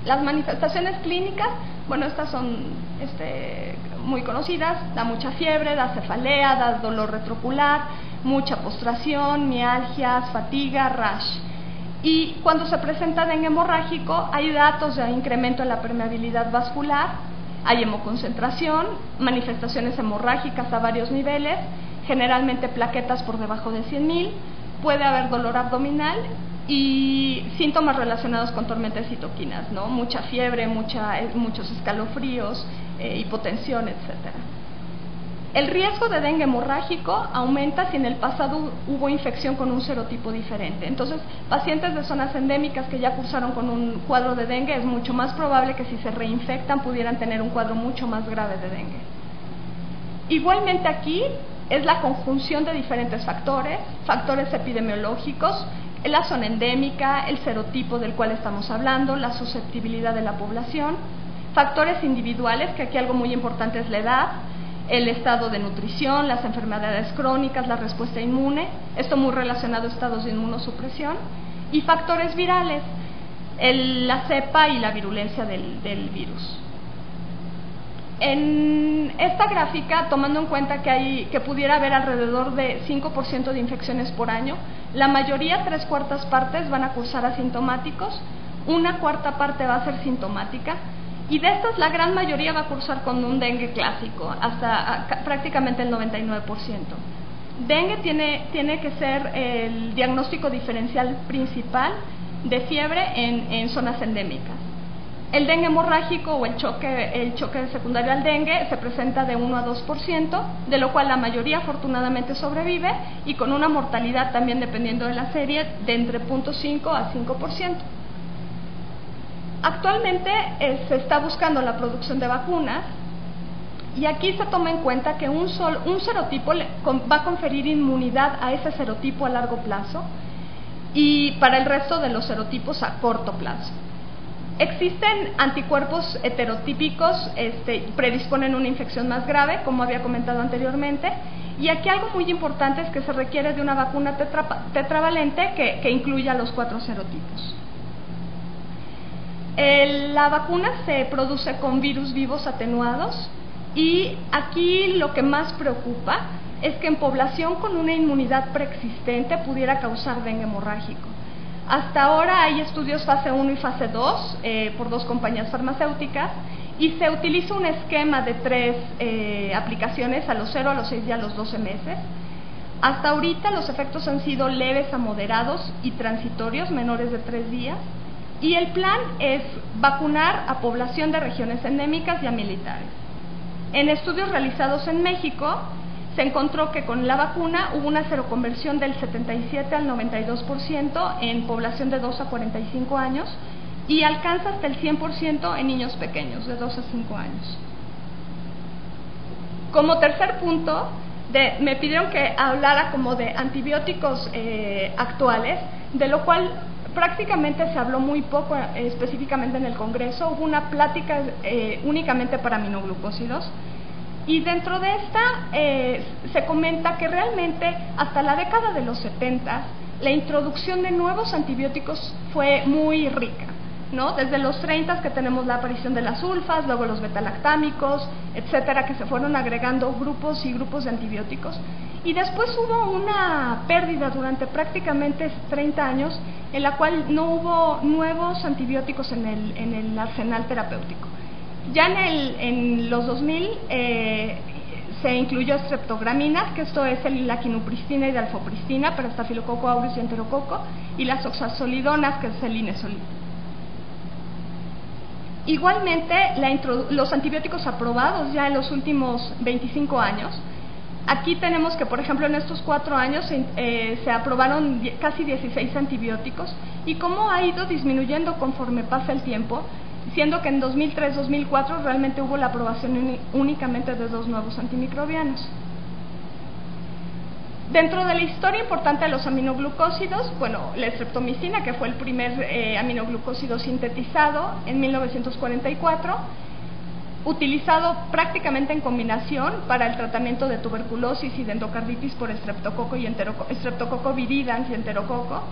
Las manifestaciones clínicas, bueno, estas son muy conocidas: da mucha fiebre, da cefalea, da dolor retrocular, mucha postración, mialgias, fatiga, rash. Y cuando se presenta dengue hemorrágico, hay datos de incremento en la permeabilidad vascular, hay hemoconcentración, manifestaciones hemorrágicas a varios niveles, generalmente plaquetas por debajo de 100.000, puede haber dolor abdominal y síntomas relacionados con tormenta de citoquinas, ¿no? Mucha fiebre, muchos escalofríos, hipotensión, etcétera. El riesgo de dengue hemorrágico aumenta si en el pasado hubo infección con un serotipo diferente. Entonces, pacientes de zonas endémicas que ya cursaron con un cuadro de dengue, es mucho más probable que si se reinfectan pudieran tener un cuadro mucho más grave de dengue. Igualmente aquí es la conjunción de diferentes factores epidemiológicos, la zona endémica, el serotipo del cual estamos hablando, la susceptibilidad de la población, factores individuales, que aquí algo muy importante es la edad, el estado de nutrición, las enfermedades crónicas, la respuesta inmune, esto muy relacionado a estados de inmunosupresión, y factores virales, la cepa y la virulencia del virus. En esta gráfica, tomando en cuenta que pudiera haber alrededor de 5% de infecciones por año, la mayoría, 3/4 partes, van a cursar asintomáticos, 1/4 parte va a ser sintomática, y de estas la gran mayoría va a cursar con un dengue clásico, hasta prácticamente el 99%. Dengue tiene que ser el diagnóstico diferencial principal de fiebre en zonas endémicas. El dengue hemorrágico o el choque secundario al dengue se presenta de 1 a 2%, de lo cual la mayoría afortunadamente sobrevive, y con una mortalidad también, dependiendo de la serie, de entre 0.5 a 5%. Actualmente se está buscando la producción de vacunas, y aquí se toma en cuenta que un serotipo va a conferir inmunidad a ese serotipo a largo plazo y para el resto de los serotipos a corto plazo. Existen anticuerpos heterotípicos, predisponen una infección más grave, como había comentado anteriormente, y aquí algo muy importante es que se requiere de una vacuna tetravalente que incluya los 4 serotipos. La vacuna se produce con virus vivos atenuados, y aquí lo que más preocupa es que en población con una inmunidad preexistente pudiera causar dengue hemorrágico. Hasta ahora hay estudios fase 1 y fase 2 por 2 compañías farmacéuticas, y se utiliza un esquema de 3 aplicaciones a los 0, a los 6 y a los 12 meses. Hasta ahorita los efectos han sido leves a moderados y transitorios, menores de 3 días, y el plan es vacunar a población de regiones endémicas y a militares. En estudios realizados en México, se encontró que con la vacuna hubo una seroconversión del 77 al 92% en población de 2 a 45 años y alcanza hasta el 100% en niños pequeños de 2 a 5 años. Como tercer punto, me pidieron que hablara como de antibióticos actuales, de lo cual prácticamente se habló muy poco específicamente en el Congreso. Hubo una plática únicamente para aminoglucósidos. Y dentro de esta se comenta que realmente hasta la década de los 70 la introducción de nuevos antibióticos fue muy rica, ¿no? Desde los 30 que tenemos la aparición de las sulfas, luego los betalactámicos, etcétera, que se fueron agregando grupos y grupos de antibióticos. Y después hubo una pérdida durante prácticamente 30 años en la cual no hubo nuevos antibióticos en el arsenal terapéutico. Ya en los 2000 se incluyó streptograminas, que esto es la quinupristina y la alfopristina para estafilococo aureus y enterococo, y las oxazolidonas, que es el linezolid. Igualmente, los antibióticos aprobados ya en los últimos 25 años, aquí tenemos que, por ejemplo, en estos 4 años se aprobaron casi 16 antibióticos, y cómo ha ido disminuyendo conforme pasa el tiempo, siendo que en 2003-2004 realmente hubo la aprobación únicamente de 2 nuevos antimicrobianos. Dentro de la historia importante de los aminoglucósidos, bueno, la streptomicina, que fue el primer aminoglucósido sintetizado en 1944, utilizado prácticamente en combinación para el tratamiento de tuberculosis y de endocarditis por estreptococo viridans y enterococo.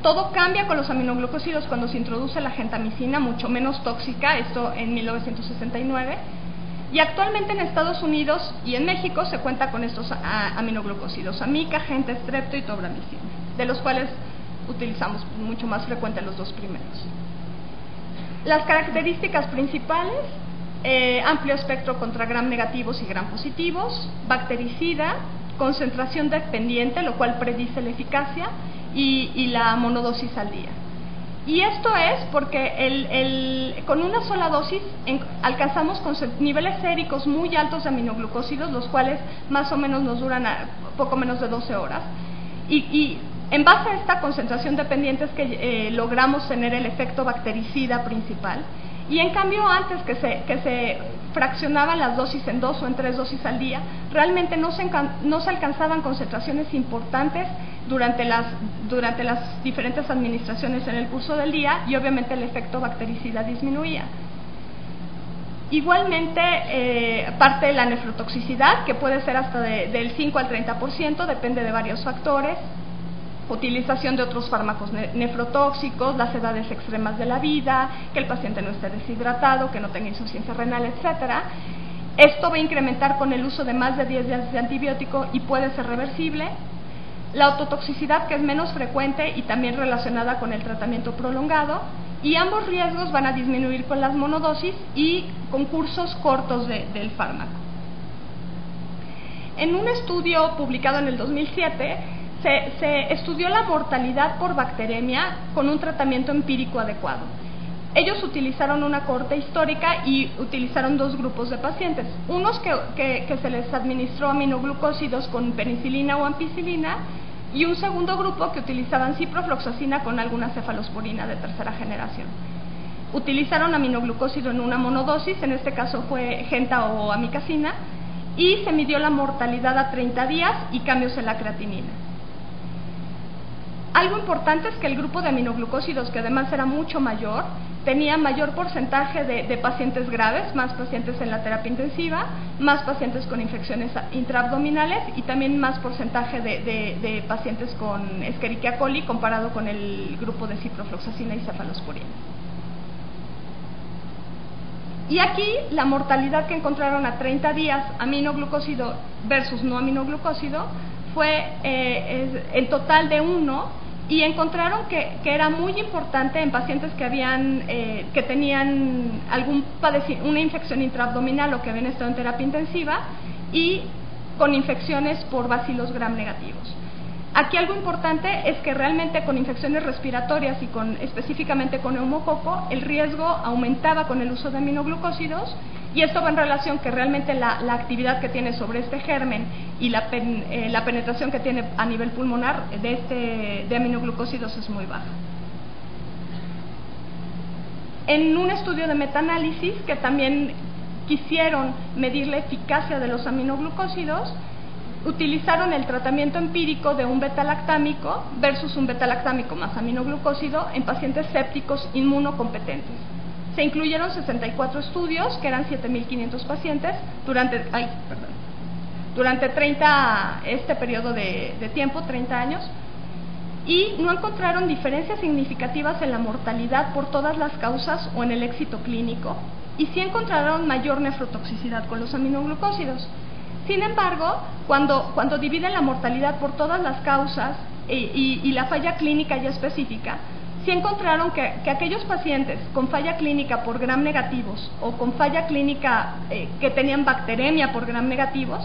Todo cambia con los aminoglucósidos cuando se introduce la gentamicina, mucho menos tóxica, esto en 1969, y actualmente en Estados Unidos y en México se cuenta con estos aminoglucósidos, amica, genta, strepto y tobramicina, de los cuales utilizamos mucho más frecuente los dos primeros. Las características principales: amplio espectro contra gram negativos y gram positivos, bactericida, concentración dependiente, lo cual predice la eficacia, y la monodosis al día. Y esto es porque con una sola dosis alcanzamos niveles séricos muy altos de aminoglucósidos, los cuales más o menos nos duran poco menos de 12 horas. Y en base a esta concentración dependiente es que logramos tener el efecto bactericida principal. Y en cambio, antes que se fraccionaban las dosis en 2 o en 3 dosis al día, realmente no se alcanzaban concentraciones importantes durante las diferentes administraciones en el curso del día, y obviamente el efecto bactericida disminuía. Igualmente, parte de la nefrotoxicidad, que puede ser hasta del 5 al 30%, depende de varios factores. Utilización de otros fármacos nefrotóxicos, las edades extremas de la vida, que el paciente no esté deshidratado, que no tenga insuficiencia renal, etcétera. Esto va a incrementar con el uso de más de 10 días de antibiótico y puede ser reversible. La ototoxicidad, que es menos frecuente y también relacionada con el tratamiento prolongado, y ambos riesgos van a disminuir con las monodosis y con cursos cortos del fármaco. En un estudio publicado en el 2007, se estudió la mortalidad por bacteremia con un tratamiento empírico adecuado. Ellos utilizaron una cohorte histórica y utilizaron dos grupos de pacientes, unos que se les administró aminoglucósidos con penicilina o ampicilina, y un segundo grupo que utilizaban ciprofloxacina con alguna cefalosporina de tercera generación. Utilizaron aminoglucósido en una monodosis, en este caso fue genta o amicacina, y se midió la mortalidad a 30 días y cambios en la creatinina. Algo importante es que el grupo de aminoglucósidos, que además era mucho mayor, tenía mayor porcentaje de pacientes graves, más pacientes en la terapia intensiva, más pacientes con infecciones intraabdominales y también más porcentaje de pacientes con Escherichia coli comparado con el grupo de ciprofloxacina y cefalosporina. Y aquí la mortalidad que encontraron a 30 días aminoglucósido versus no aminoglucósido fue en total de 1, y encontraron que era muy importante en pacientes que tenían una infección intraabdominal o que habían estado en terapia intensiva y con infecciones por bacilos gram negativos. Aquí algo importante es que realmente con infecciones respiratorias y específicamente con neumococo, el riesgo aumentaba con el uso de aminoglucósidos, y esto va en relación que realmente la actividad que tiene sobre este germen y la penetración que tiene a nivel pulmonar de aminoglucósidos es muy baja. En un estudio de metaanálisis que también quisieron medir la eficacia de los aminoglucósidos, utilizaron el tratamiento empírico de un betalactámico versus un betalactámico más aminoglucósido en pacientes sépticos inmunocompetentes. Se incluyeron 64 estudios, que eran 7.500 pacientes, durante este periodo de tiempo, 30 años, y no encontraron diferencias significativas en la mortalidad por todas las causas o en el éxito clínico, y sí encontraron mayor nefrotoxicidad con los aminoglucósidos. Sin embargo, cuando dividen la mortalidad por todas las causas y la falla clínica ya específica, sí encontraron que aquellos pacientes con falla clínica por gram negativos o con falla clínica que tenían bacteremia por gram negativos,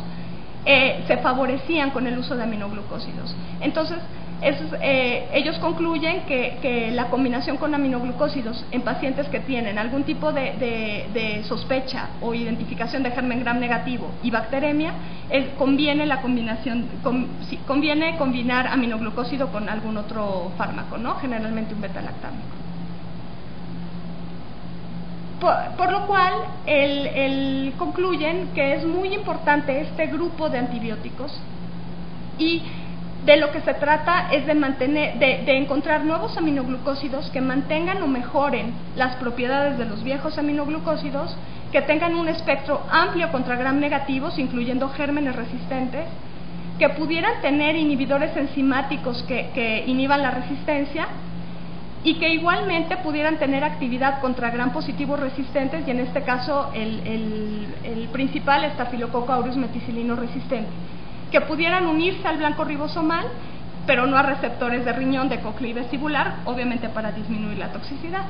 se favorecían con el uso de aminoglucósidos. Entonces, ellos concluyen que la combinación con aminoglucósidos en pacientes que tienen algún tipo de sospecha o identificación de germen gram negativo y bacteremia, conviene combinar aminoglucósido con algún otro fármaco, ¿no? Generalmente un betalactámico. Por lo cual, concluyen que es muy importante este grupo de antibióticos, y de lo que se trata es de encontrar nuevos aminoglucósidos que mantengan o mejoren las propiedades de los viejos aminoglucósidos, que tengan un espectro amplio contra gram negativos, incluyendo gérmenes resistentes, que pudieran tener inhibidores enzimáticos que inhiban la resistencia, y que igualmente pudieran tener actividad contra gram positivos resistentes, y en este caso el principal, Staphylococcus aureus meticilino resistente, que pudieran unirse al blanco ribosomal, pero no a receptores de riñón, de cóclea y vestibular, obviamente para disminuir la toxicidad.